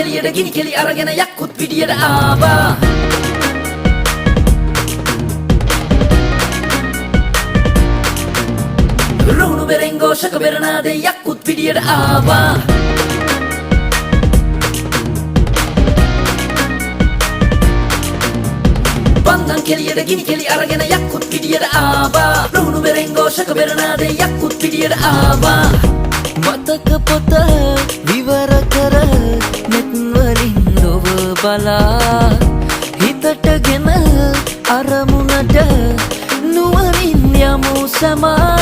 කෙලියට ගිනි කෙලි අරගෙන යක්කුත් පිටියට ආවා රුණු බෙරෙන් ഘോഷක බෙරනාදේ යක්කුත් පිටියට ආවා බන්දන් කෙලියට ගිනි කෙලි අරගෙන යක්කුත් පිටියට ආවා රුණු බෙරෙන් ഘോഷක බෙරනාදේ යක්කුත් පිටියට ආවා මතක පොත විවර කර net වලින් ඔබ බලා හිතටගෙන අරමුණට නුවණින් යමු සමා